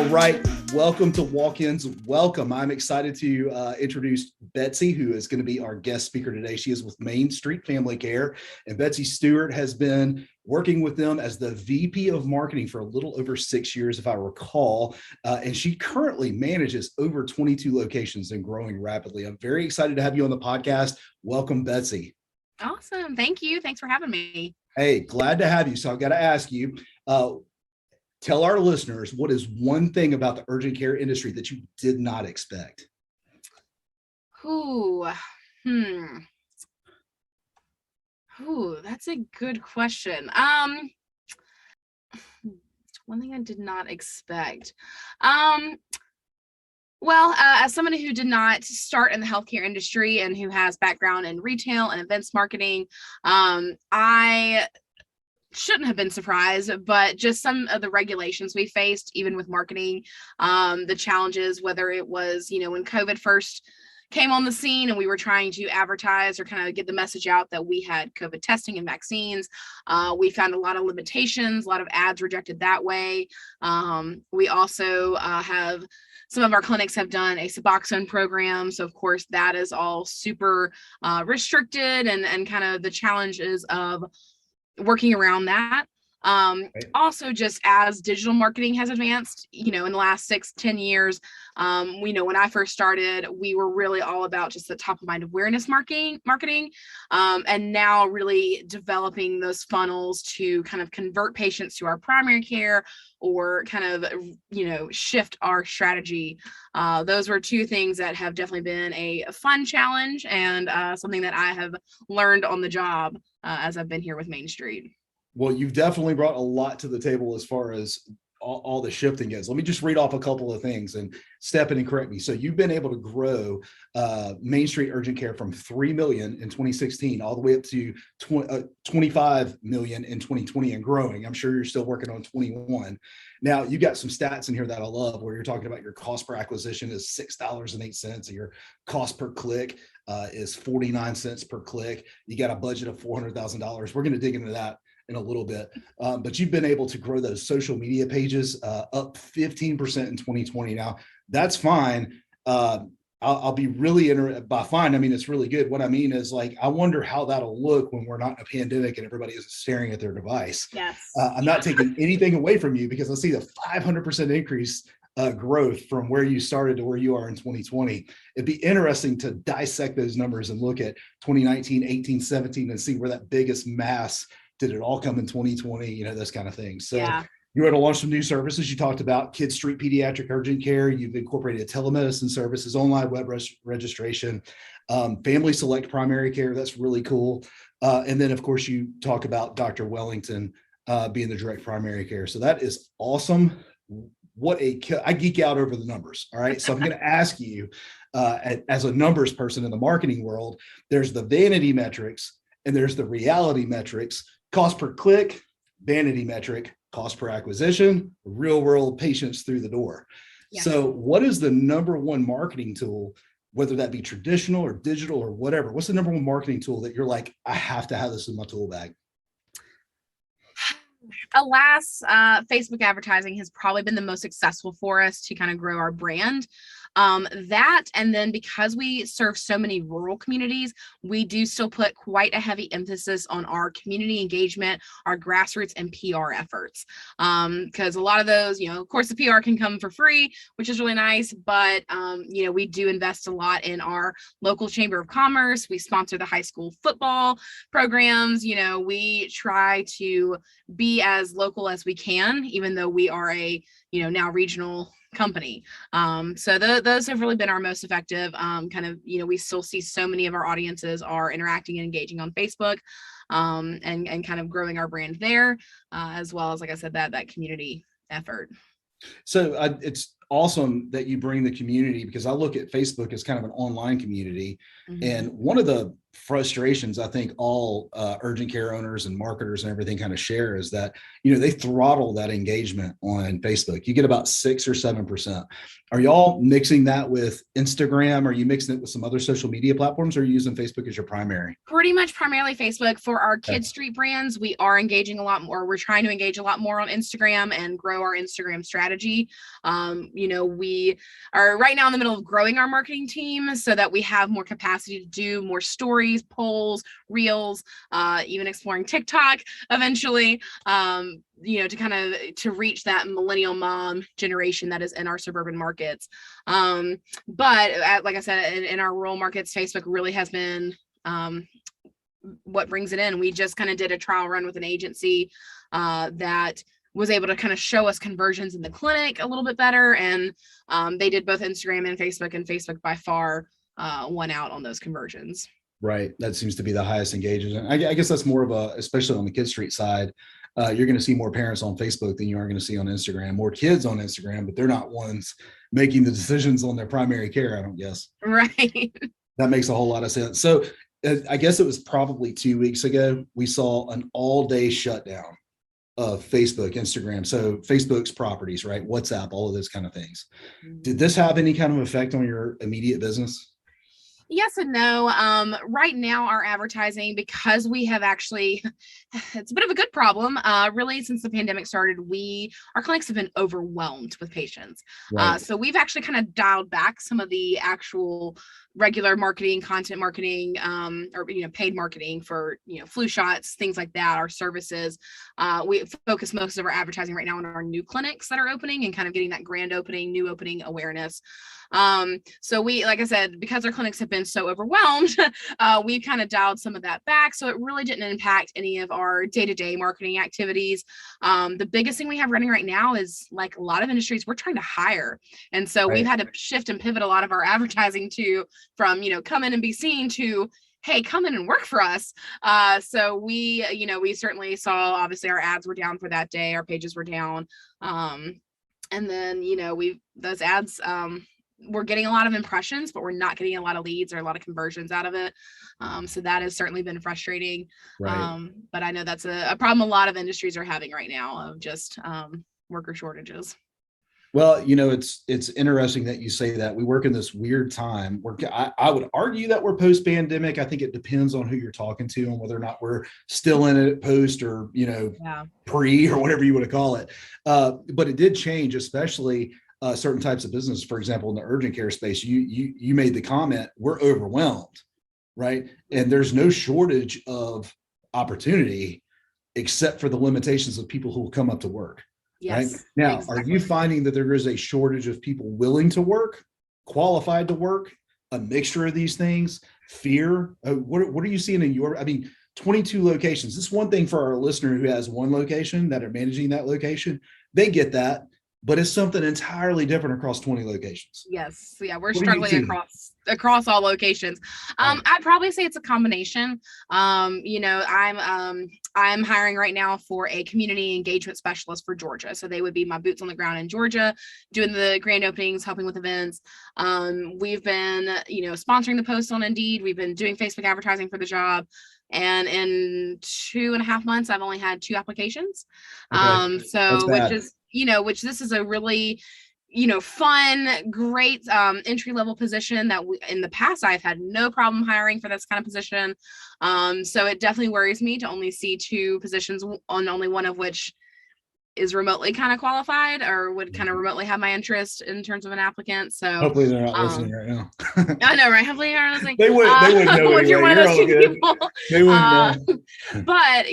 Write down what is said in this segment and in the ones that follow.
All right. Welcome to Walk-Ins. Welcome. I'm excited to introduce Betsy, who is going to be our guest speaker today. She is with MainStreet Family Care, and Betsy Stewart has been working with them as the VP of Marketing for a little over 6 years, if I recall. And she currently manages over 22 locations and growing rapidly. I'm very excited to have you on the podcast. Welcome, Betsy. Awesome. Thank you. Thanks for having me. Hey, glad to have you. So I've got to ask you, tell our listeners, what is one thing about the urgent care industry that you did not expect? Ooh, that's a good question. One thing I did not expect. Well, as somebody who did not start in the healthcare industry and who has background in retail and events marketing, I shouldn't have been surprised, but just some of the regulations we faced, even with marketing, the challenges, whether it was, when COVID first came on the scene and we were trying to advertise or kind of get the message out that we had COVID testing and vaccines, we found a lot of limitations, a lot of ads rejected that way. We also have some of our clinics have done a Suboxone program. So of course that is all super restricted and kind of the challenges of working around that. Also, just as digital marketing has advanced, in the last 6-10 years, when I first started, we were really all about just the top of mind awareness marketing, and now really developing those funnels to kind of convert patients to our primary care or kind of, shift our strategy. Those were two things that have definitely been a fun challenge and something that I have learned on the job as I've been here with MainStreet. Well, you've definitely brought a lot to the table as far as all the shifting is. Let me just read off a couple of things and step in and correct me. So you've been able to grow MainStreet Urgent Care from 3 million in 2016 all the way up to 25 million in 2020 and growing. I'm sure you're still working on 21. Now, you got some stats in here that I love where you're talking about your cost per acquisition is $6.08 and your cost per click is 49 cents per click. You got a budget of $400,000. We're going to dig into that in a little bit, but you've been able to grow those social media pages up 15% in 2020. Now, that's fine. I'll be really interested by fine. I mean, it's really good. What I mean is I wonder how that'll look when we're not in a pandemic and everybody is staring at their device. Yes. I'm not taking anything away from you because I see the 500% increase growth from where you started to where you are in 2020. It'd be interesting to dissect those numbers and look at 2019, 18, 17 and see where that biggest mass did it all come in 2020, those kind of things. So yeah. You were to launch some new services. You talked about KidsStreet pediatric urgent care. You've incorporated telemedicine services, online web registration, family select primary care. That's really cool. And then of course you talk about Dr. Wellington being the direct primary care. So that is awesome. I geek out over the numbers. All right. So I'm going to ask you as a numbers person in the marketing world, there's the vanity metrics and there's the reality metrics. Cost per click, vanity metric, cost per acquisition, real world patients through the door. Yeah. So what is the number one marketing tool, whether that be traditional or digital or whatever? What's the number one marketing tool that you're like, I have to have this in my tool bag? Alas, Facebook advertising has probably been the most successful for us to kind of grow our brand. That, and then because we serve so many rural communities, we do still put quite a heavy emphasis on our community engagement, our grassroots and PR efforts. Because a lot of those, of course the PR can come for free, which is really nice, but we do invest a lot in our local chamber of commerce. We sponsor the high school football programs. We try to be as local as we can, even though we are a, now regional company. So those have really been our most effective. We still see so many of our audiences are interacting and engaging on Facebook, and kind of growing our brand there, as well as, like I said, that community effort. So it's awesome that you bring the community, because I look at Facebook as kind of an online community. And one of the frustrations I think all urgent care owners and marketers and everything kind of share is that, they throttle that engagement on Facebook. You get about 6 or 7%. Are y'all mixing that with Instagram? Are you mixing it with some other social media platforms, or are you using Facebook as your primary? Pretty much primarily Facebook. For our Okay. KidsStreet brands, we are engaging a lot more. We're trying to engage a lot more on Instagram and grow our Instagram strategy. We are right now in the middle of growing our marketing team so that we have more capacity to do more stories, polls, reels, even exploring TikTok eventually, to reach that millennial mom generation that is in our suburban markets. Like I said, in our rural markets, Facebook really has been what brings it in. We just kind of did a trial run with an agency that was able to kind of show us conversions in the clinic a little bit better. And they did both Instagram and Facebook by far won out on those conversions. Right. That seems to be the highest engagement. I guess that's more of especially on the KidsStreet side, you're going to see more parents on Facebook than you are going to see on Instagram, more kids on Instagram, but they're not ones making the decisions on their primary care, I don't guess. Right. That makes a whole lot of sense. So I guess it was probably 2 weeks ago, we saw an all-day shutdown of Facebook, Instagram. So Facebook's properties, right? WhatsApp, all of those kind of things. Did this have any kind of effect on your immediate business? Yes and no. Right now, our advertising, because we have actually, it's a bit of a good problem. Really, since the pandemic started, our clinics have been overwhelmed with patients. Right. So we've actually kind of dialed back some of the actual regular marketing, content marketing, or paid marketing for flu shots, things like that. Our services. We focus most of our advertising right now on our new clinics that are opening and kind of getting that grand opening, new opening awareness. So like I said, because our clinics have been so overwhelmed, we've kind of dialed some of that back. So it really didn't impact any of our day-to-day marketing activities. The biggest thing we have running right now is, like a lot of industries, we're trying to hire. And so we've had to shift and pivot a lot of our advertising from, come in and be seen to, hey, come in and work for us. So we certainly saw, obviously our ads were down for that day. Our pages were down. And then, those ads, we're getting a lot of impressions, but we're not getting a lot of leads or a lot of conversions out of it. So that has certainly been frustrating. Right. But I know that's a problem a lot of industries are having right now, of just worker shortages. Well, it's interesting that you say that. We work in this weird time where I would argue that we're post-pandemic. I think it depends on who you're talking to and whether or not we're still in it post or, pre or whatever you want to call it. But it did change, especially certain types of business. For example, in the urgent care space, you made the comment, we're overwhelmed, right? And there's no shortage of opportunity except for the limitations of people who will come up to work. Yes. Right now, Exactly. Are you finding that there is a shortage of people willing to work, qualified to work, a mixture of these things, fear? What are you seeing in 22 locations? This is one thing for our listener who has one location that are managing that location. They get that, but it's something entirely different across 20 locations. Yes. Yeah, we're struggling across all locations. Right. I'd probably say it's a combination. I'm hiring right now for a community engagement specialist for Georgia. So they would be my boots on the ground in Georgia, doing the grand openings, helping with events. We've been, sponsoring the post on Indeed. We've been doing Facebook advertising for the job. And in 2.5 months, I've only had 2 applications. Okay. Which this is a really, fun, great entry level position that in the past I've had no problem hiring for this kind of position. So it definitely worries me to only see 2 positions, on only one of which is remotely kind of qualified or would kind of remotely have my interest in terms of an applicant. So hopefully they're not listening right now. I know, right? Hopefully they're listening. They wouldn't know anyway. You're one of those 2 people. They wouldn't know. But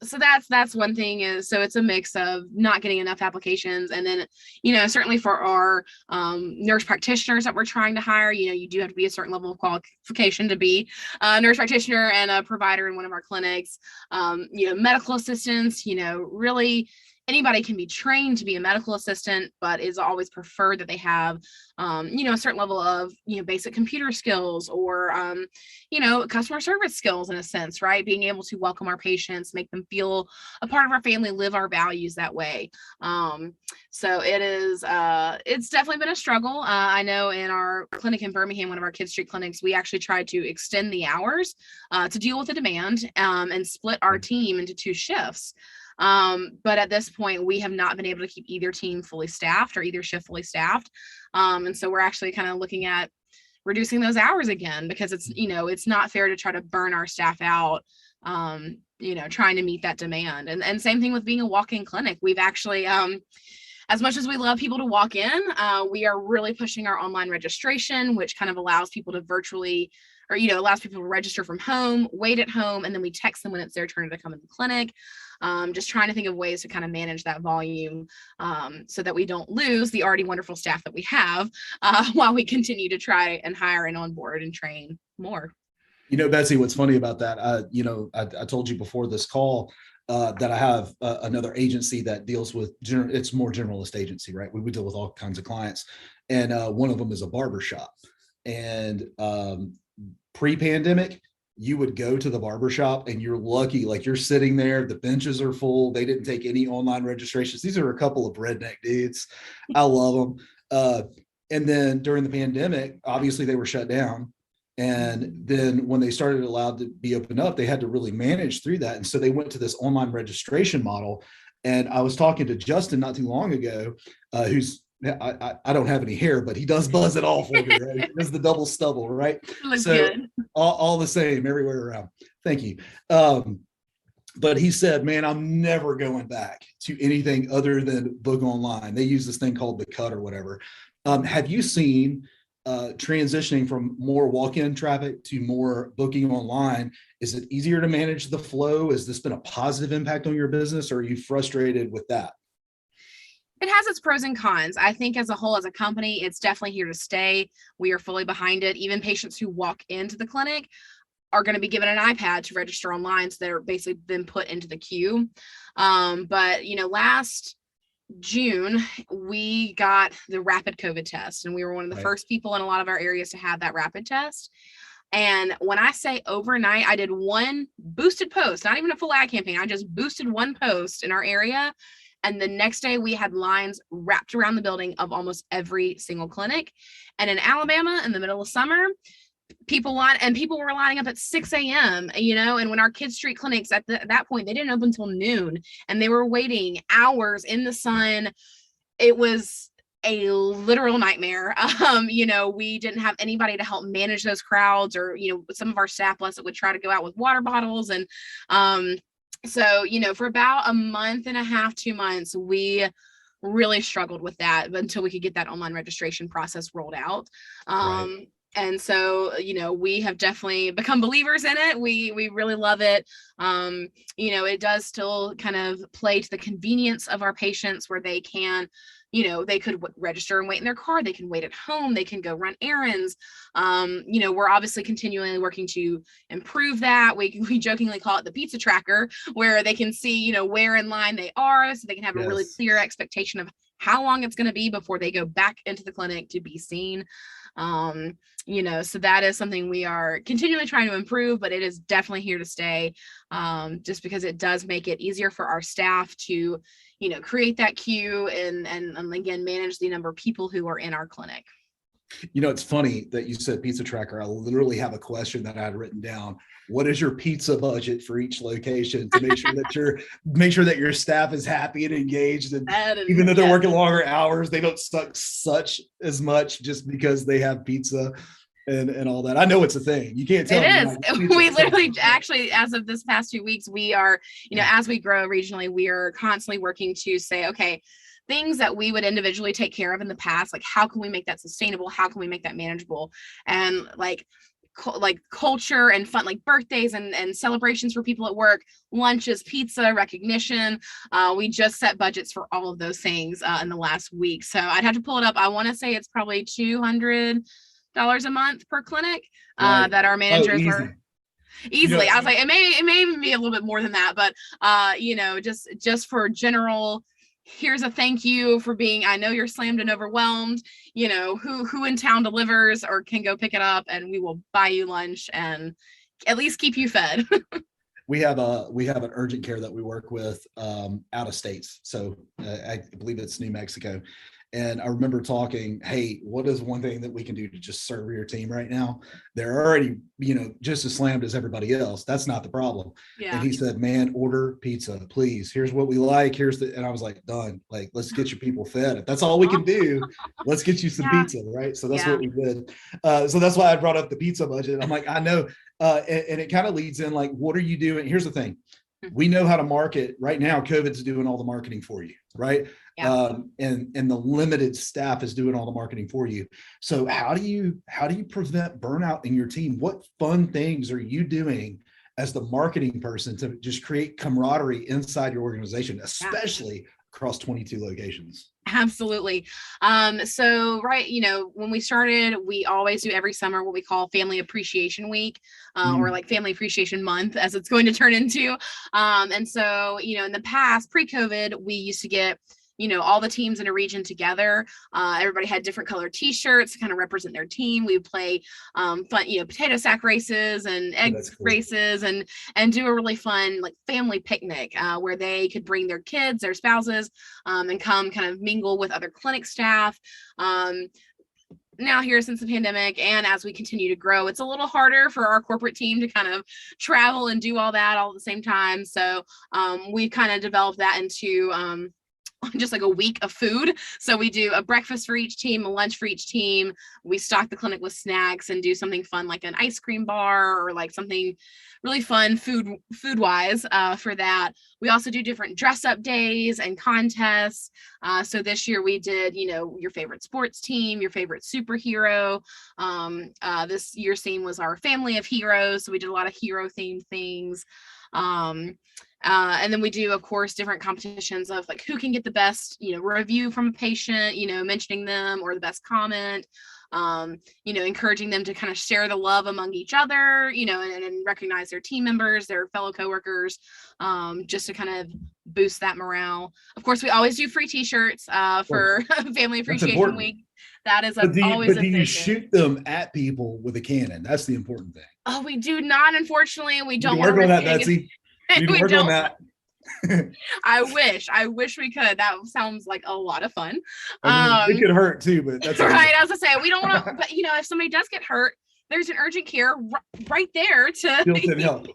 so that's one thing is, so it's a mix of not getting enough applications. And then, certainly for our nurse practitioners that we're trying to hire, you do have to be a certain level of qualification to be a nurse practitioner and a provider in one of our clinics. Medical assistants, really, anybody can be trained to be a medical assistant, but is always preferred that they have, a certain level of, basic computer skills or, customer service skills in a sense, right? Being able to welcome our patients, make them feel a part of our family, live our values that way. So it's definitely been a struggle. I know in our clinic in Birmingham, one of our KidsStreet clinics, we actually tried to extend the hours to deal with the demand and split our team into 2 shifts. But at this point, we have not been able to keep either team fully staffed or either shift fully staffed. And so we're actually kind of looking at reducing those hours again, because it's not fair to try to burn our staff out, trying to meet that demand. And same thing with being a walk-in clinic. We've actually, as much as we love people to walk in, we are really pushing our online registration, which kind of allows people to virtually, or, allows people to register from home, wait at home, and then we text them when it's their turn to come in the clinic. Just trying to think of ways to kind of manage that volume so that we don't lose the already wonderful staff that we have while we continue to try and hire and onboard and train more. Betsy, what's funny about that, I told you before this call that I have another agency that deals with, it's more generalist agency, right? We would deal with all kinds of clients. And one of them is a barber shop. And pre-pandemic, you would go to the barbershop and you're lucky, like you're sitting there, the benches are full. They didn't take any online registrations. These are a couple of redneck dudes. I love them. And then during the pandemic, obviously they were shut down. And then when they started allowed to be opened up, they had to really manage through that. And so they went to this online registration model. And I was talking to Justin not too long ago, who's, I don't have any hair, but he does buzz it all for me, right? He does the double stubble, right? Looks so good. all the same everywhere around. Thank you. But he said, man, I'm never going back to anything other than book online. They use this thing called the cut or whatever. Have you seen transitioning from more walk-in traffic to more booking online? Is it easier to manage the flow? Has this been a positive impact on your business, or are you frustrated with that? It has its pros and cons. I think as a whole, as a company, it's definitely here to stay. We are fully behind it. Even patients who walk into the clinic are going to be given an iPad to register online. So they're basically been put into the queue. But, last June, we got the rapid COVID test, and we were one of the first people in a lot of our areas to have that rapid test. And when I say overnight, I did one boosted post, not even a full ad campaign. I just boosted one post in our area. And the next day we had lines wrapped around the building of almost every single clinic. And in Alabama, in the middle of summer, people were lining up at 6 a.m., and when our KidsStreet clinics at that point, they didn't open until noon, and they were waiting hours in the sun. It was a literal nightmare. We didn't have anybody to help manage those crowds, or, some of our staff less would try to go out with water bottles. And, so, for about a month and a half, 2 months, we really struggled with that until we could get that online registration process rolled out. Right. And so, we have definitely become believers in it. We really love it. It does still kind of play to the convenience of our patients, where they can, they could register and wait in their car. They can wait at home. They can go run errands. We're obviously continually working to improve that. We jokingly call it the pizza tracker, where they can see, where in line they are, so they can have a really clear expectation of how long it's going to be before they go back into the clinic to be seen. So that is something we are continually trying to improve, but it is definitely here to stay, just because it does make it easier for our staff to, create that queue and again, manage the number of people who are in our clinic. It's funny that you said pizza tracker. I literally have a question that I had written down. What is your pizza budget for each location to make sure that your staff is happy and engaged, and even though they're working longer hours, they don't suck such as much just because they have pizza and all that? I know it's a thing. You can't tell. It is. We literally, actually, as of this past 2 weeks, we are, as we grow regionally, we are constantly working to say, okay, things that we would individually take care of in the past, like how can we make that sustainable? How can we make that manageable? And like culture and fun, like birthdays and celebrations for people at work, lunches, pizza, recognition. We just set budgets for all of those things in the last week. So I'd have to pull it up. I want to say it's probably $200 a month per clinic that our managers are easily. I was like, it may even be a little bit more than that, but just for general here's a thank you for being, I know you're slammed and overwhelmed, who in town delivers or can go pick it up, and we will buy you lunch and at least keep you fed. We have an urgent care that we work with out of states. So I believe it's New Mexico. And I remember talking, hey, what is one thing that we can do to just serve your team right now? They're already, just as slammed as everybody else. That's not the problem. Yeah. And he said, man, order pizza, please. Here's what we like. And I was like, done. Like, let's get your people fed. If that's all we can do, let's get you some pizza, right? So that's what we did. So that's why I brought up the pizza budget. I'm like, I know. And it kind of leads in like, what are you doing? Here's the thing. We know how to market right now. COVID's doing all the marketing for you, right? Yeah. And the limited staff is doing all the marketing for you. So how do you prevent burnout in your team? What fun things are you doing as the marketing person to just create camaraderie inside your organization, especially across 22 locations? Absolutely. So when we started, we always do every summer what we call Family Appreciation Week, or like Family Appreciation Month, as it's going to turn into. And so, in the past, pre-COVID, we used to get all the teams in a region together. Everybody had different colored t-shirts to kind of represent their team. We would play fun, potato sack races and egg races, and do a really fun like family picnic where they could bring their kids, their spouses, and come kind of mingle with other clinic staff. Now here since the pandemic, and as we continue to grow, it's a little harder for our corporate team to kind of travel and do all that all at the same time. So we've kind of developed that into just like a week of food. So we do a breakfast for each team, a lunch for each team. We stock the clinic with snacks and do something fun like an ice cream bar or like something really fun food wise for that. We also do different dress up days and contests. So this year we did, your favorite sports team, your favorite superhero. This year's theme was our family of heroes. So we did a lot of hero themed things. And then we do, of course, different competitions of like who can get the best, review from a patient, mentioning them, or the best comment, encouraging them to kind of share the love among each other, and recognize their team members, their fellow coworkers, just to kind of boost that morale. Of course, we always do free t-shirts for Family Appreciation Week. That is always a thing. Do you shoot them at people with a cannon? That's the important thing. Oh, we do not, unfortunately. We don't work on that, Betsy. You work on that. I wish we could. That sounds like a lot of fun. It could hurt too, but that's right. As I say, we don't want to, but if somebody does get hurt, there's an urgent care right there to built-in help.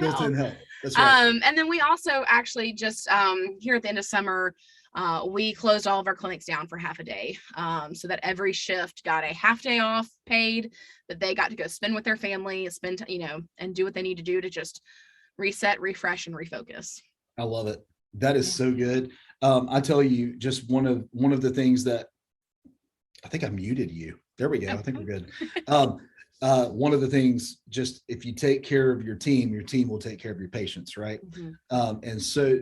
Built-in help. That's right. And then we also actually just here at the end of summer, we closed all of our clinics down for half a day, so that every shift got a half day off paid, that they got to go spend with their family, and do what they need to do to just reset, refresh, and refocus. I love it. That is so good. I tell you, just one of the things that I think I muted you. There we go. I think we're good. One of the things, just if you take care of your team will take care of your patients, right? Mm-hmm. And so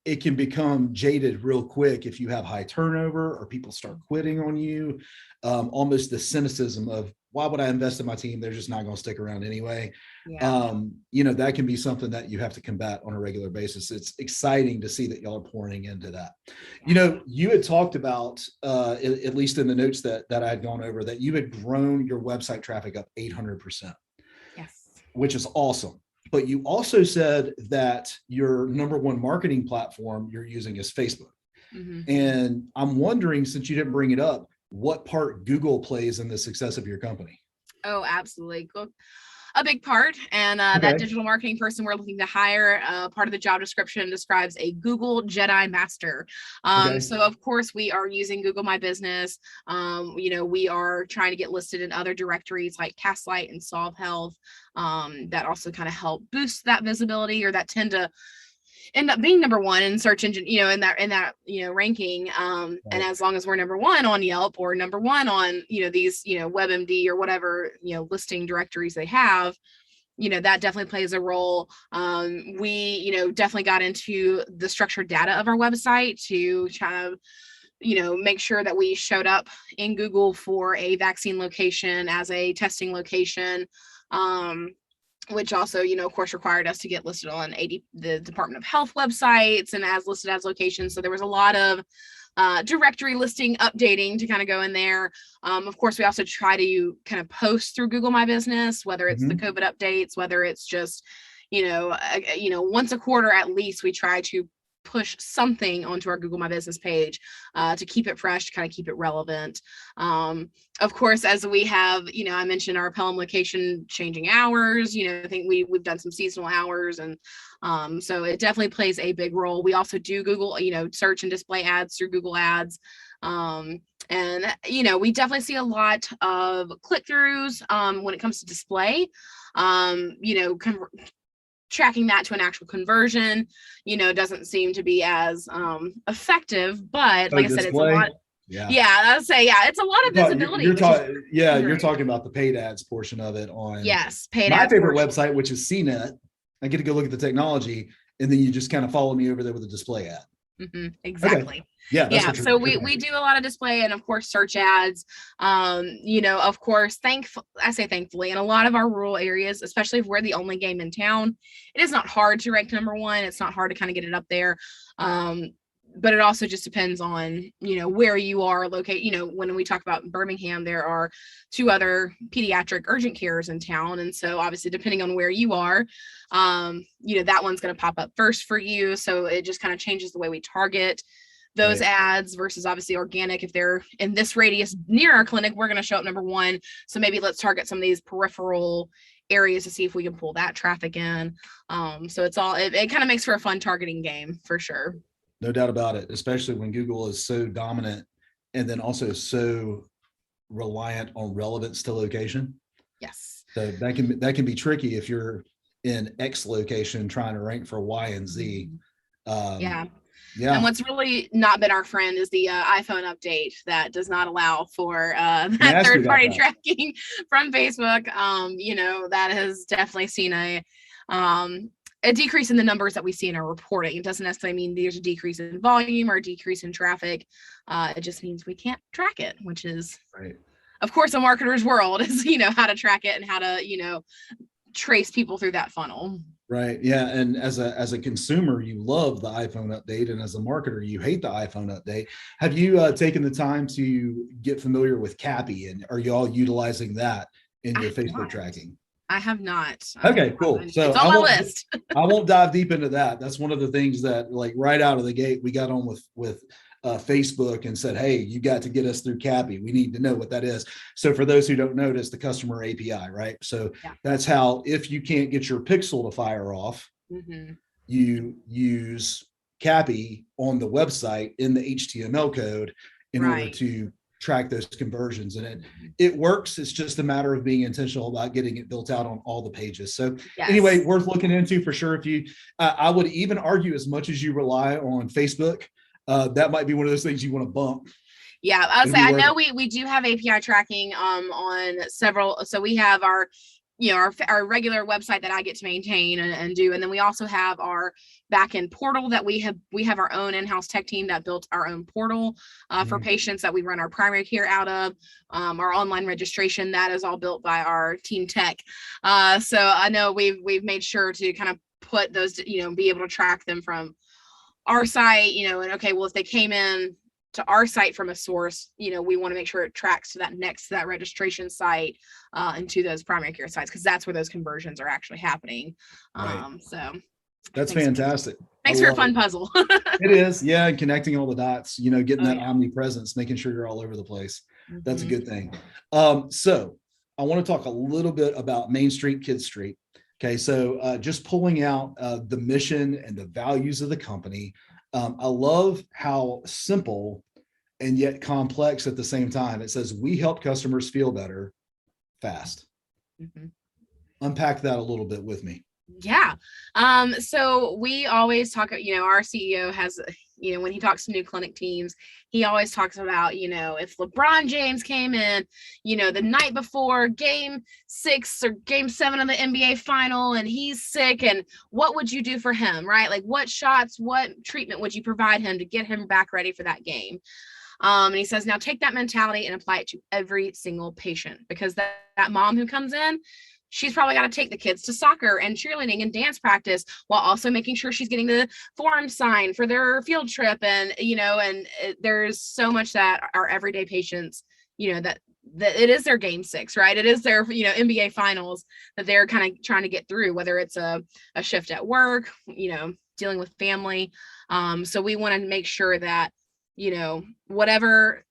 it can become jaded real quick if you have high turnover or people start quitting on you. Almost the cynicism of, why would I invest in my team? They're just not going to stick around anyway. Yeah. That can be something that you have to combat on a regular basis. It's exciting to see that y'all are pouring into that. You had talked about, at least in the notes that I had gone over, that you had grown your website traffic up 800%. Yes. Which is awesome. But you also said that your number one marketing platform you're using is Facebook. Mm-hmm. And I'm wondering, since you didn't bring it up, what part Google plays in the success of your company? Oh, absolutely. A big part. And that digital marketing person we're looking to hire, part of the job description describes a Google Jedi Master. So of course we are using Google My Business. We are trying to get listed in other directories like Castlight and Solve Health, that also kind of help boost that visibility, or that tend to end up being number one in search engine, in that ranking. And as long as we're number one on Yelp, or number one on, these, WebMD or whatever, listing directories they have, that definitely plays a role. We, definitely got into the structured data of our website to kind of, make sure that we showed up in Google for a vaccine location as a testing location. which also, of course, required us to get listed on the Department of Health websites and as listed as locations. So there was a lot of directory listing updating to kind of go in there. Of course, we also try to kind of post through Google My Business, whether it's the COVID updates, whether it's just, once a quarter at least, we try to push something onto our Google My Business page to keep it fresh, to kind of keep it relevant. Of course, as we have, I mentioned our Pelham location changing hours, I think we've done some seasonal hours, and so it definitely plays a big role. We also do Google, search and display ads through Google Ads. And, we definitely see a lot of click-throughs when it comes to display, tracking that to an actual conversion, doesn't seem to be as effective, but like I said, it's a lot. I'd say, it's a lot of visibility. You're talking about the paid ads portion of it on paid my ads favorite portion. website, which is CNET. I get to go look at the technology, and then you just kind of follow me over there with a display ad. Exactly. Okay. Yeah. So we do a lot of display and of course search ads. Of course, thankfully, in a lot of our rural areas, especially if we're the only game in town, it is not hard to rank number one. It's not hard to kind of get it up there. But it also just depends on, where you are located. When we talk about Birmingham, there are 2 other pediatric urgent cares in town. And so obviously, depending on where you are, that one's going to pop up first for you. So it just kind of changes the way we target those ads versus obviously organic. If they're in this radius near our clinic, we're going to show up number 1. So maybe let's target some of these peripheral areas to see if we can pull that traffic in. So it kind of makes for a fun targeting game for sure. No doubt about it, especially when Google is so dominant and then also so reliant on relevance to location. Yes. So that can be tricky if you're in X location trying to rank for Y and Z. And what's really not been our friend is the iPhone update that does not allow for that third-party tracking from Facebook. That has definitely seen a decrease in the numbers that we see in our reporting. It doesn't necessarily mean there's a decrease in volume or a decrease in traffic. It just means we can't track it, which is, of course, a marketer's world is, how to track it and how to, trace people through that funnel. Right. Yeah. And as a consumer, you love the iPhone update. And as a marketer, you hate the iPhone update. Have you taken the time to get familiar with Cappy, and are you all utilizing that in your Facebook tracking? I have not. Okay, cool. So it's on my list. I won't dive deep into that. That's one of the things that, like, right out of the gate, we got on with Facebook and said, hey, you got to get us through Cappy. We need to know what that is. So for those who don't know, it's the customer API, right? So that's how, if you can't get your pixel to fire off, you use Cappy on the website in the HTML code in order to track those conversions, and it works. It's just a matter of being intentional about getting it built out on all the pages. So anyway, worth looking into for sure. If you, I would even argue, as much as you rely on Facebook, that might be one of those things you want to bump. Yeah, I know we do have API tracking on several. So we have our regular website that I get to maintain and do, and then we also have our backend portal that we have our own in-house tech team that built our own portal for patients that we run our primary care out of. Our online registration, that is all built by our team tech. So I know we've made sure to kind of put those, be able to track them from our site, and okay, well, if they came in to our site from a source, we want to make sure it tracks to that registration site and to those primary care sites, because that's where those conversions are actually happening. So that's fantastic. Thanks for a fun puzzle. It is. Yeah. And connecting all the dots, getting that omnipresence, making sure you're all over the place. That's a good thing. So I want to talk a little bit about MainStreet, KidsStreet. Okay. So just pulling out the mission and the values of the company. I love how simple and yet complex at the same time. It says, we help customers feel better fast. Unpack that a little bit with me. Yeah. So we always talk, our CEO has, when he talks to new clinic teams, he always talks about, if LeBron James came in, the night before game 6 or game 7 of the NBA final, and he's sick, and what would you do for him, right? Like, what shots, what treatment would you provide him to get him back ready for that game? And he says, now take that mentality and apply it to every single patient, because that mom who comes in, she's probably got to take the kids to soccer and cheerleading and dance practice while also making sure she's getting the form signed for their field trip. And, there's so much that our everyday patients, that it is their game 6, right? It is their, NBA finals that they're kind of trying to get through, whether it's a shift at work, dealing with family. So we want to make sure that, whenever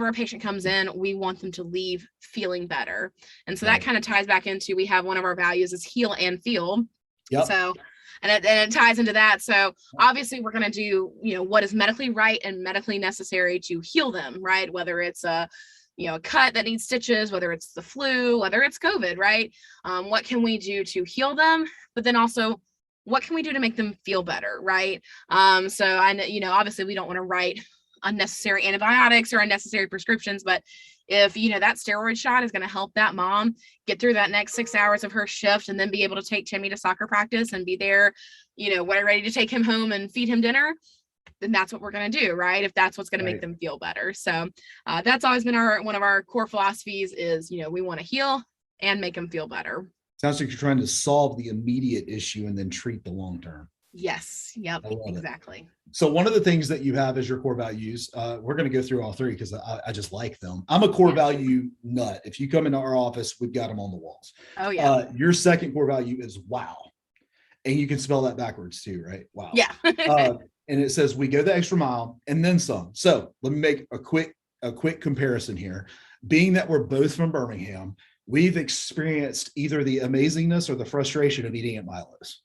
a patient comes in, we want them to leave feeling better. And so that kind of ties back into, we have one of our values is heal and feel. Yep. So, and it ties into that. So obviously we're going to do, what is medically right and medically necessary to heal them, right? Whether it's a cut that needs stitches, whether it's the flu, whether it's COVID, right? What can we do to heal them? But then also, what can we do to make them feel better, right? So I know, obviously we don't want to write unnecessary antibiotics or unnecessary prescriptions, but if, that steroid shot is going to help that mom get through that next 6 hours of her shift and then be able to take Timmy to soccer practice and be there, ready to take him home and feed him dinner, then that's what we're going to do, right? If that's what's going to make them feel better. So that's always been one of our core philosophies is, we want to heal and make them feel better. Sounds like you're trying to solve the immediate issue and then treat the long term. Yes. Yep. Exactly. So one of the things that you have as your core values, we're going to go through all 3 because I just like them. I'm a core value nut. If you come into our office, we've got them on the walls. Oh yeah. Your second core value is wow. And you can spell that backwards too, right? Wow. Yeah. And it says we go the extra mile and then some. So let me make a quick comparison here. Being that we're both from Birmingham, we've experienced either the amazingness or the frustration of eating at Milo's,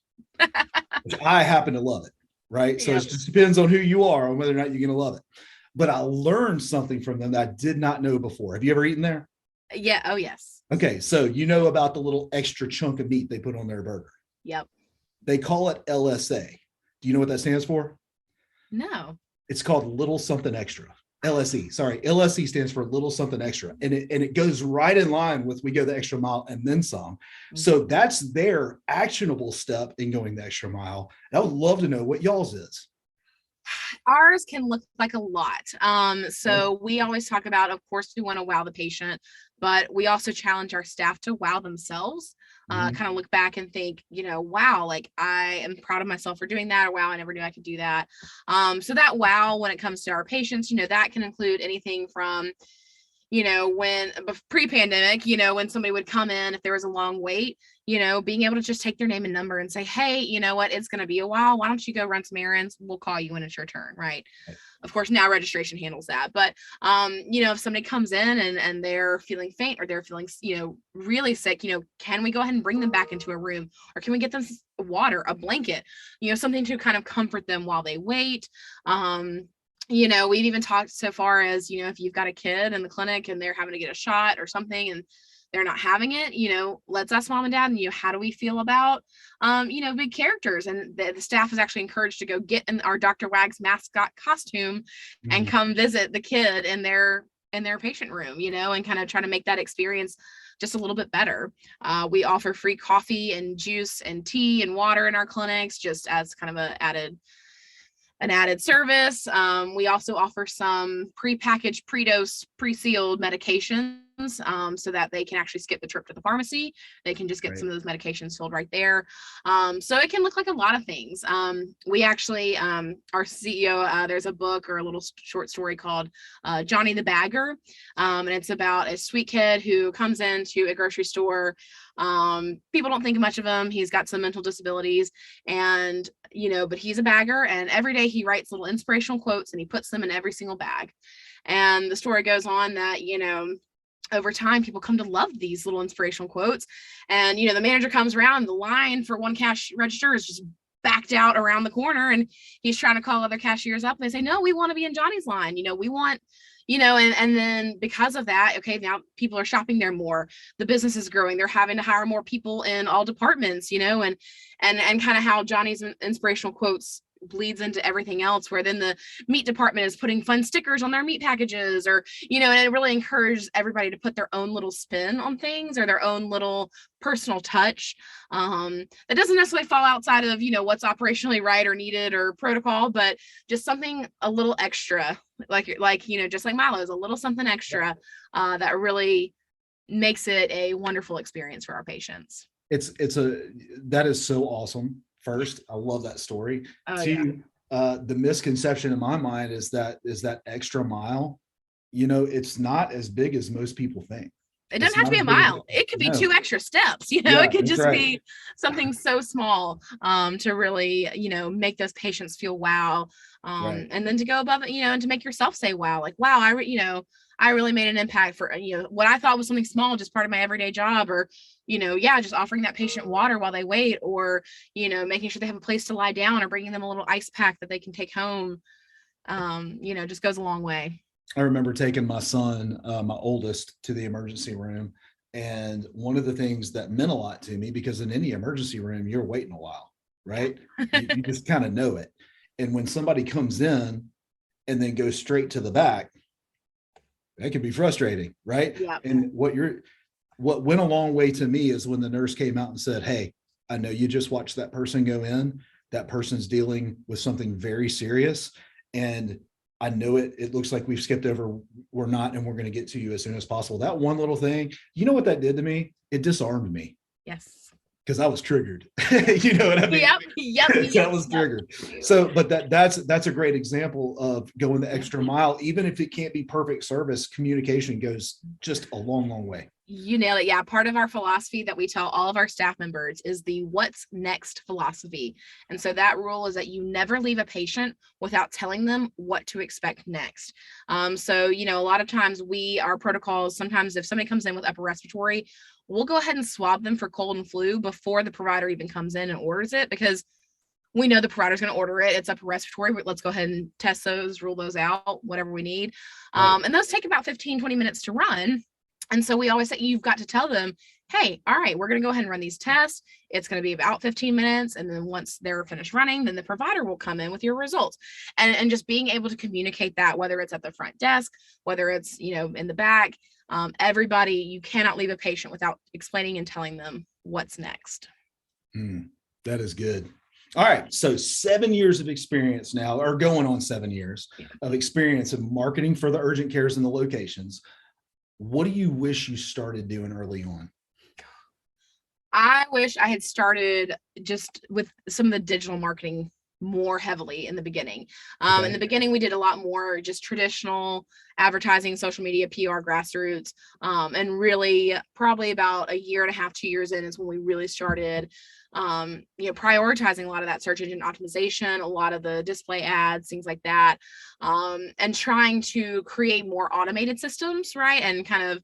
which I happen to love it, right? So it just depends on who you are and whether or not you're going to love it. But I learned something from them that I did not know before. Have you ever eaten there? Yeah. Oh, yes. Okay. So about the little extra chunk of meat they put on their burger. Yep. They call it LSA. Do you know what that stands for? No. It's called little something extra. LSE. Sorry. LSE stands for little something extra. And it goes right in line with we go the extra mile and then some. Mm-hmm. So that's their actionable step in going the extra mile. I would love to know what y'all's is. Ours can look like a lot. So we always talk about, of course, we want to wow the patient, but we also challenge our staff to wow themselves. Kind of look back and think, wow, like I am proud of myself for doing that, or wow, I never knew I could do that. So that wow, when it comes to our patients, that can include anything from, when pre-pandemic, when somebody would come in, if there was a long wait, being able to just take their name and number and say, hey, you know what, it's going to be a while. Why don't you go run some errands? We'll call you when it's your turn. Right. Of course, now registration handles that. But, if somebody comes in and they're feeling faint or they're feeling, really sick, can we go ahead and bring them back into a room, or can we get them water, a blanket, something to kind of comfort them while they wait? We've even talked so far as, if you've got a kid in the clinic and they're having to get a shot or something and they're not having it, let's ask mom and dad, and, how do we feel about, big characters? And the staff is actually encouraged to go get in our Dr. Wag's mascot costume and come visit the kid in their patient room, and kind of try to make that experience just a little bit better. We offer free coffee and juice and tea and water in our clinics, just as kind of an added service. We also offer some prepackaged, pre-dose, pre-sealed medications so that they can actually skip the trip to the pharmacy. They can just get some of those medications filled right there. So it can look like a lot of things. We actually, our CEO, there's a book or a little short story called Johnny the Bagger. And it's about a sweet kid who comes into a grocery store. People don't think much of him. He's got some mental disabilities and, but he's a bagger, and every day he writes little inspirational quotes and he puts them in every single bag. And the story goes on that, over time, people come to love these little inspirational quotes. And, the manager comes around, the line for one cash register is just backed out around the corner, and he's trying to call other cashiers up. And they say, no, we want to be in Johnny's line. We want, and then because of that, okay, now people are shopping there more. The business is growing. They're having to hire more people in all departments, and kind of how Johnny's inspirational quotes bleeds into everything else, where then the meat department is putting fun stickers on their meat packages, or and it really encourages everybody to put their own little spin on things or their own little personal touch that doesn't necessarily fall outside of what's operationally right or needed or protocol, but just something a little extra, like just like Milo's, a little something extra that really makes it a wonderful experience for our patients. That is so awesome. First, I love that story. Oh yeah. Two, the misconception in my mind is that extra mile, it's not as big as most people think. It It's doesn't have to not be a as big as mile. It could be no. 2 extra steps. Yeah, It could that's just right. be something so small to really, make those patients feel wow. Right. And then to go above it, and to make yourself say wow, like, wow, I really made an impact for, what I thought was something small, just part of my everyday job, or, just offering that patient water while they wait, or, making sure they have a place to lie down, or bringing them a little ice pack that they can take home, just goes a long way. I remember taking my son, my oldest, to the emergency room. And one of the things that meant a lot to me, because in any emergency room, you're waiting a while, right? You just kind of know it. And when somebody comes in and then goes straight to the back, that can be frustrating, right? Yeah. And what went a long way to me is when the nurse came out and said, "Hey, I know you just watched that person go in. That person's dealing with something very serious. And I know it looks like we've skipped over. We're not, and we're going to get to you as soon as possible." That one little thing, you know what that did to me? It disarmed me. Yes. Because I was triggered. You know what I mean? Yep. That was triggered. So, but that's a great example of going the extra mile. Even if it can't be perfect service, communication goes just a long, long way. You nailed it. Yeah. Part of our philosophy that we tell all of our staff members is the what's next philosophy. And so that rule is that you never leave a patient without telling them what to expect next. So, a lot of times our protocols, sometimes if somebody comes in with upper respiratory, we'll go ahead and swab them for cold and flu before the provider even comes in and orders it, because we know the provider's going to order it. It's upper respiratory, but let's go ahead and test those, rule those out, whatever we need. Right. And those take about 15, 20 minutes to run. And so we always say, you've got to tell them, hey, all right, we're going to go ahead and run these tests. It's going to be about 15 minutes. And then once they're finished running, then the provider will come in with your results. And just being able to communicate that, whether it's at the front desk, whether it's, in the back, everybody, you cannot leave a patient without explaining and telling them what's next. That is good. All right. So 7 years of experience now, or going on 7 years of experience in marketing for the urgent cares and the locations. What do you wish you started doing early on? I wish I had started just with some of the digital marketing more heavily in the beginning. Okay. In the beginning, we did a lot more just traditional advertising, social media, PR, grassroots. And really probably about a year and a half, 2 years in is when we really started, prioritizing a lot of that search engine optimization, a lot of the display ads, things like that. And trying to create more automated systems, right? And kind of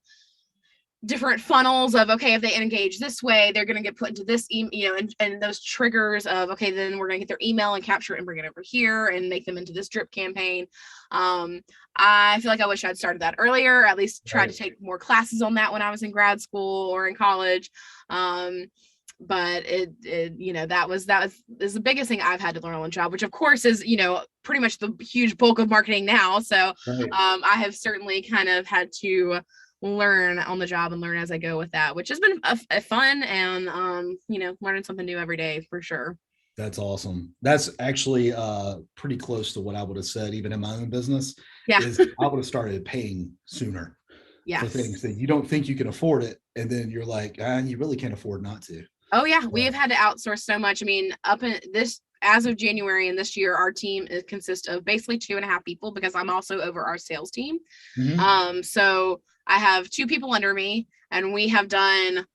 different funnels of, okay, if they engage this way, they're going to get put into this, and those triggers of, okay, then we're going to get their email and capture it and bring it over here and make them into this drip campaign. I feel like I wish I'd started that earlier, or at least tried to take more classes on that when I was in grad school or in college. But that is the biggest thing I've had to learn on the job, which of course is, pretty much the huge bulk of marketing now. So Right. I have certainly kind of had to learn on the job and learn as I go with that, which has been a fun and, learning something new every day for sure. That's awesome. That's actually pretty close to what I would have said, even in my own business. Yeah. Is I would have started paying sooner Yes. for things that you don't think you can afford it. And then you're like, you really can't afford not to. Oh yeah. We have had to outsource so much. I mean, up in this, as of January and this year, our team consists of basically 2.5 people, because I'm also over our sales team. Mhm. So I have 2 people under me, and we have done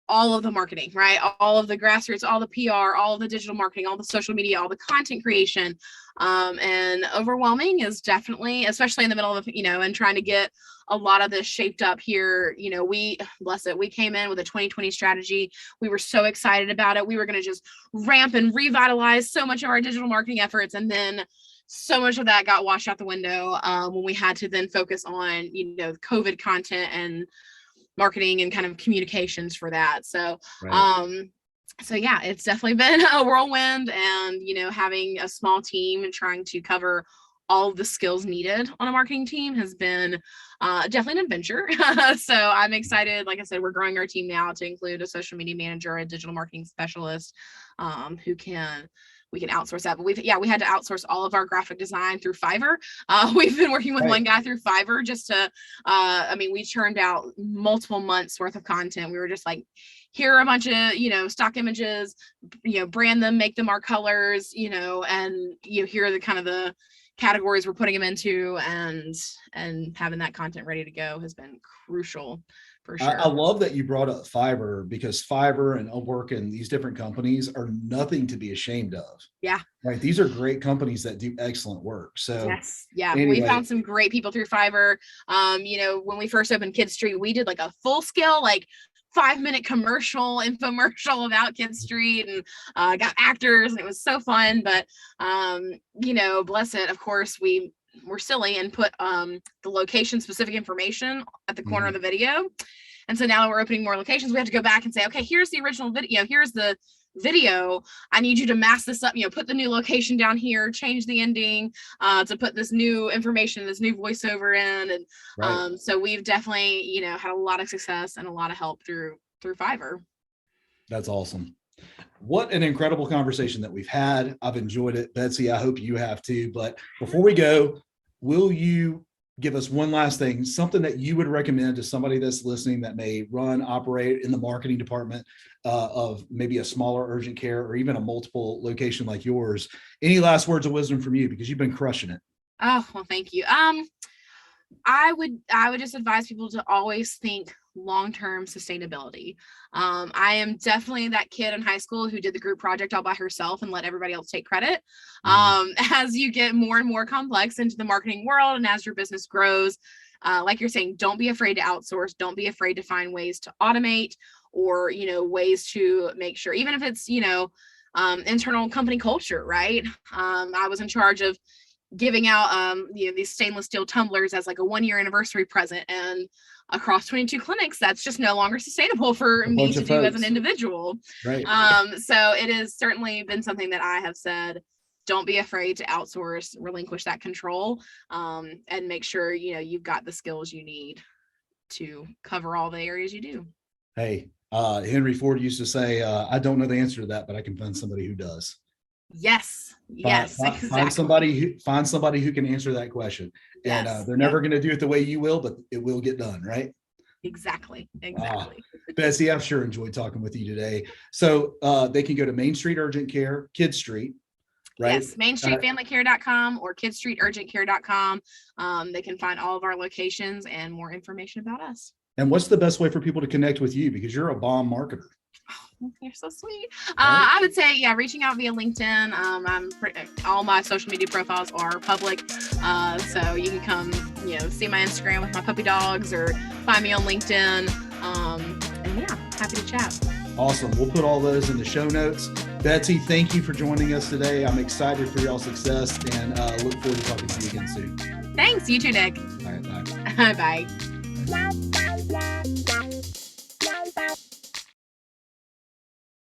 all of the marketing, right? All of the grassroots, all the PR, all of the digital marketing, all the social media, all the content creation. And overwhelming is definitely, especially in the middle of, and trying to get a lot of this shaped up here. We came in with a 2020 strategy. We were so excited about it. We were going to just ramp and revitalize so much of our digital marketing efforts. And then so much of that got washed out the window when we had to then focus on, COVID content and marketing and kind of communications for that. So, Right. so yeah, it's definitely been a whirlwind, and, having a small team and trying to cover all of the skills needed on a marketing team has been definitely an adventure. So I'm excited. Like I said, we're growing our team now to include a social media manager, a digital marketing specialist, we can outsource that. But we had to outsource all of our graphic design through Fiverr. We've been working with one guy through Fiverr just to, we churned out multiple months worth of content. We were just like, here are a bunch of, stock images, brand them, make them our colors, and here are the kind of the categories we're putting them into, and having that content ready to go has been crucial. For sure. I love that you brought up Fiverr, because Fiverr and Upwork and these different companies are nothing to be ashamed of. Yeah. Right. These are great companies that do excellent work. So yes. Yeah. Anyway. We found some great people through Fiverr. When we first opened KidsStreet, we did like a full scale, 5-minute infomercial about KidsStreet, and got actors, and it was so fun. But bless it, of course, we're silly and put the location specific information at the corner of the video. And so now that we're opening more locations, we have to go back and say, okay, here's the original video, here's the video. I need you to mask this up, put the new location down here, change the ending to put this new information, this new voiceover in. And right. So we've definitely, had a lot of success and a lot of help through Fiverr. That's awesome. What an incredible conversation that we've had. I've enjoyed it. Betsy, I hope you have too. But before we go, will you give us one last thing, something that you would recommend to somebody that's listening that may operate in the marketing department of maybe a smaller urgent care or even a multiple location like yours? Any last words of wisdom from you, because you've been crushing it? Oh, well, thank you. I would just advise people to always think long-term sustainability. I am definitely that kid in high school who did the group project all by herself and let everybody else take credit. As you get more and more complex into the marketing world, and as your business grows, like you're saying, don't be afraid to outsource. Don't be afraid to find ways to automate, or ways to make sure, even if it's internal company culture, right? I was in charge of giving out these stainless steel tumblers as like a 1-year anniversary present, and across 22 clinics, that's just no longer sustainable for me to do as an individual. Right. So it has certainly been something that I have said, don't be afraid to outsource, relinquish that control, and make sure you've got the skills you need to cover all the areas you do. Hey, Henry Ford used to say, I don't know the answer to that, but I can find somebody who does. Yes. Exactly. Find somebody who can answer that question. Yes. And they're never going to do it the way you will, but it will get done, right? Exactly. Betsy, I've sure enjoyed talking with you today. So they can go to MainStreet Urgent Care, KidsStreet, right? Yes, MainStreetFamilyCare.com or KidsStreetUrgentCare.com. They can find all of our locations and more information about us. And what's the best way for people to connect with you? Because you're a bomb marketer. Oh, you're so sweet. I would say, reaching out via LinkedIn. All my social media profiles are public. So you can come, see my Instagram with my puppy dogs, or find me on LinkedIn. And happy to chat. Awesome. We'll put all those in the show notes. Betsy, thank you for joining us today. I'm excited for y'all's success, and look forward to talking to you again soon. Thanks. You too, Nick. All right. Bye. Bye.